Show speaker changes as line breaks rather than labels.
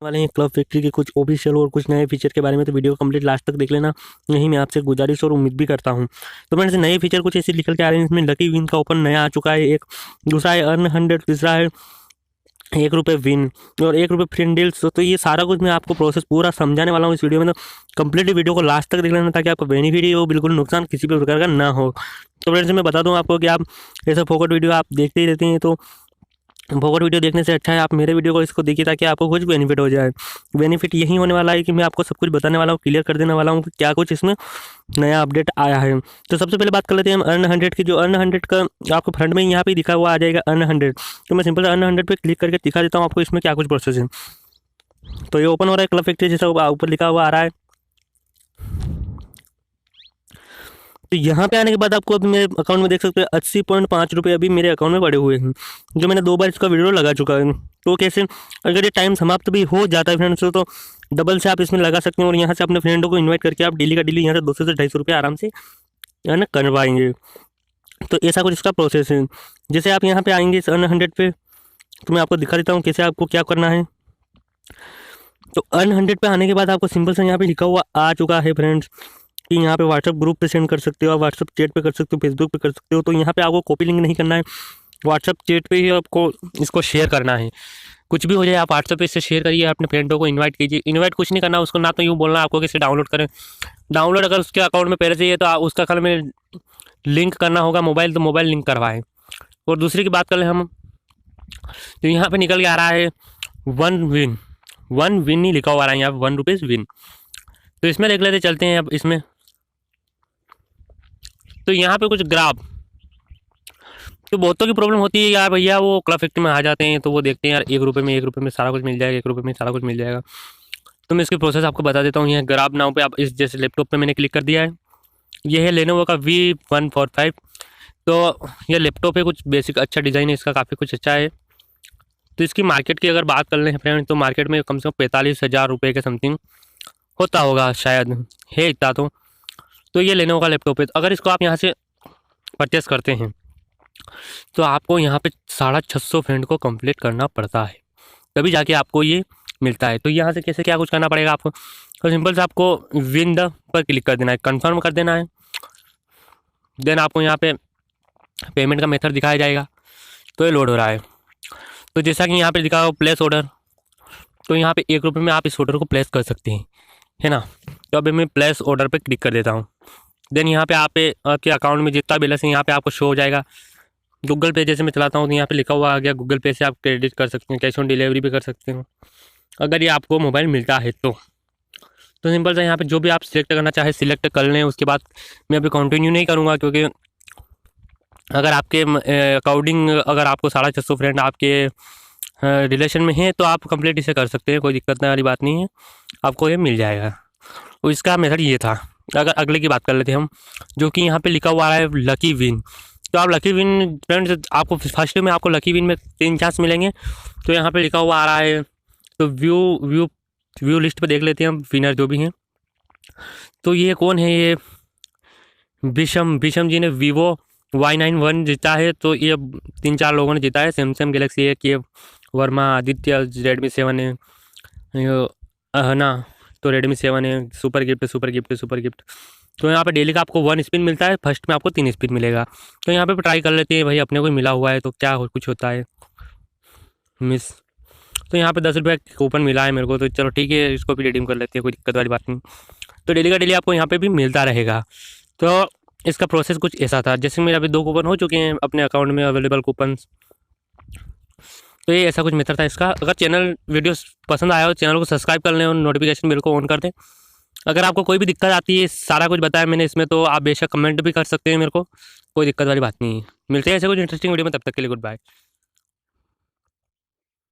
वाले हैं club factory के कुछ ऑफिशियल और कुछ नए फीचर के बारे में, तो वीडियो कंप्लीट लास्ट तक देख लेना। यही मैं आपसे गुजारिश और उम्मीद भी करता हूँ। तो फ्रेंड्स, नए फीचर कुछ ऐसे निकल के आ रहे हैं। इसमें लकी विन का ओपन नया आ चुका है, एक दूसरा है अर्न 100, तीसरा है ₹1 विन और ₹1 फ्री डील्स। तो ये सारा कुछ मैं आपको प्रोसेस पूरा समझाने वाला हूँ इस वीडियो में, तो कंप्लीट वीडियो को लास्ट तक देख लेना ताकि आपको बेनिफिट ही हो, बिल्कुल नुकसान किसी भी प्रकार का ना हो। तो फ्रेंड्स, मैं बता दूँ आपको कि आप ऐसा फोकट वीडियो आप देखते ही रहते हैं, तो फोकट वीडियो देखने से अच्छा है आप मेरे वीडियो को इसको देखिए ताकि आपको कुछ बेनिफिट हो जाए। बेनिफिट यही होने वाला है कि मैं आपको सब कुछ बताने वाला हूँ, क्लियर कर देने वाला हूँ कि क्या कुछ इसमें नया अपडेट आया है। तो सबसे पहले बात कर लेते हैं हम अर्न 100 की। जो अर्न 100 का आपको फ्रंट में यहाँ पे दिखा हुआ आ जाएगा अर्न 100। तो मैं सिंपल अर्न 100 पे क्लिक करके दिखा देता हूँ आपको इसमें क्या कुछ प्रोसेस है। तो ये ओपन हो रहा है क्लब फैक्ट्री, जैसा ऊपर लिखा हुआ आ रहा है। तो यहाँ पे आने के बाद आपको अभी मेरे अकाउंट में देख सकते हैं 80.5 रुपये अभी मेरे अकाउंट में पड़े हुए हैं, जो मैंने 2 बार इसका वीडियो लगा चुका है। तो कैसे, अगर ये टाइम समाप्त भी हो जाता है फ्रेंड्स, तो डबल से आप इसमें लगा सकते हैं और यहाँ से अपने फ्रेंडों को इन्वाइट करके आप डेली का डेली यहाँ से 200 से 250 रुपये आराम से ना करवाएंगे। तो ऐसा कुछ इसका प्रोसेस है। जैसे आप यहाँ पे आएंगे इस अर्न 100 पे, तो मैं आपको दिखा देता हूँ कैसे आपको क्या करना है। तो अर्न 100 पे आने के बाद आपको सिंपल से यहाँ पे लिखा हुआ आ चुका है फ्रेंड्स कि यहाँ पे व्हाट्सअप ग्रुप पे सेंड कर सकते हो, आप व्हाट्सअप चैट पे कर सकते हो, फेसबुक पे कर सकते हो। तो यहाँ पे आपको कॉपी लिंक नहीं करना है, व्हाट्सअप चैट पे ही आपको इसको शेयर करना है। कुछ भी हो जाए आप व्हाट्सअप पे इससे शेयर करिए, अपने फ्रेंडों को इन्वाइट कीजिए। इन्वाइट कुछ नहीं करना उसको, ना तो यूँ बोलना आपको कि इसे डाउनलोड करें। डाउनलोड अगर उसके अकाउंट में पहले चाहिए तो उसका खाली में लिंक करना होगा मोबाइल, तो मोबाइल लिंक करवाएं। और दूसरी की बात कर लें हम, तो यहाँ पे निकल के आ रहा है वन विन ही लिखा हुआ आ रहा है यहाँ पे ₹1 विन। तो इसमें देख लेते चलते हैं अब इसमें। तो यहाँ पे कुछ ग्राफ, तो बहुतों की प्रॉब्लम होती है यार भैया, वो क्लब फैक्ट्री में आ जाते हैं तो वो देखते हैं यार ₹1 में सारा कुछ मिल जाएगा, ₹1 में सारा कुछ मिल जाएगा। तो मैं इसकी प्रोसेस आपको बता देता हूँ। यहाँ ग्राफ नाउ पे आप इस जैसे लैपटॉप पे मैंने क्लिक कर दिया है। ये है लेनोवो का V145। तो ये लैपटॉप है, कुछ बेसिक अच्छा डिज़ाइन है इसका, काफ़ी कुछ अच्छा है। तो इसकी मार्केट की अगर बात कर लें फ्रेंड, तो मार्केट में कम से कम 45,000 रुपये के समथिंग होता होगा शायद, है इतना। तो ये लेनोवो का लैपटॉप है। अगर इसको आप यहाँ से परचेस करते हैं तो आपको यहाँ पे 650 फ्रेंड को कंप्लीट करना पड़ता है, तभी जाके आपको ये मिलता है। तो यहाँ से कैसे क्या कुछ करना पड़ेगा आपको, तो सिंपल से आपको विन द पर क्लिक कर देना है, कंफर्म कर देना है। देन आपको यहाँ पे पेमेंट का मेथड दिखाया जाएगा। तो ये लोड हो रहा है। तो जैसा कि यहाँ पे दिखा हुआ प्लेस ऑर्डर, तो यहाँ पे ₹1 में आप इस ऑर्डर को प्लेस कर सकते हैं, है ना। तो अभी मैं प्लेस ऑर्डर पे क्लिक कर देता हूँ। देन यहाँ पे आपके अकाउंट में जितना बैलेंस है यहाँ पे आपको शो हो जाएगा। गूगल पे जैसे मैं चलाता हूँ तो यहाँ पे लिखा हुआ आ गया, गूगल पे से आप क्रेडिट कर सकते हैं, कैश ऑन डिलीवरी भी कर सकते हो अगर ये आपको मोबाइल मिलता है तो। सिंपल सा यहाँ पे जो भी आप सिलेक्ट करना चाहे सिलेक्ट कर लें। उसके बाद मैं अभी कंटिन्यू नहीं करूँगा, क्योंकि अगर आपके अकॉर्डिंग अगर आपको 650 फ्रेंड आपके रिलेशन में हैं तो आप कंप्लीट इसे कर सकते हैं, कोई दिक्कत वाली बात नहीं है, आपको ये मिल जाएगा। तो इसका मेथड ये था। अगर अगले की बात कर लेते हैं हम, जो कि यहाँ पे लिखा हुआ है लकी विन। तो आप लकी विन फ्रेंड्स, आपको फर्स्ट में आपको लकी विन में 3 चांस मिलेंगे। तो यहाँ पे लिखा हुआ आ रहा है, तो व्यू लिस्ट पे देख लेते हैं हम विनर जो भी हैं। तो ये कौन है, ये विषम जी ने वीवो Y91 जीता है। तो ये 3-4 लोगों ने जीता है। सैमसंग गैलेक्सी है, ये वर्मा, आदित्य, Redmi 7 है ना। तो Redmi 7 है, सुपर गिफ्ट। तो यहाँ पे डेली का आपको 1 स्पिन मिलता है, फर्स्ट में आपको 3 स्पिन मिलेगा। तो यहाँ पे ट्राई कर लेते हैं भाई, अपने को मिला हुआ है तो क्या कुछ होता है मिस। तो यहाँ पे ₹10 कूपन मिला है मेरे को, तो चलो ठीक है, इसको भी रिडीम कर लेते हैं, कोई दिक्कत वाली बात नहीं। तो डेली का डेली आपको यहाँ पे भी मिलता रहेगा। तो इसका प्रोसेस कुछ ऐसा था। जैसे मेरे अभी 2 कूपन हो चुके हैं अपने अकाउंट में अवेलेबल कूपन्स। तो ये ऐसा कुछ मेथड था इसका। अगर चैनल वीडियोस पसंद आया हो, चैनल को सब्सक्राइब कर लें और नोटिफिकेशन बेल को ऑन कर दें। अगर आपको कोई भी दिक्कत आती है, सारा कुछ बताया मैंने इसमें, तो आप बेशक कमेंट भी कर सकते हैं मेरे को, कोई दिक्कत वाली बात नहीं है। मिलते हैं ऐसे कुछ इंटरेस्टिंग वीडियो में, तब तक के लिए गुड बाय।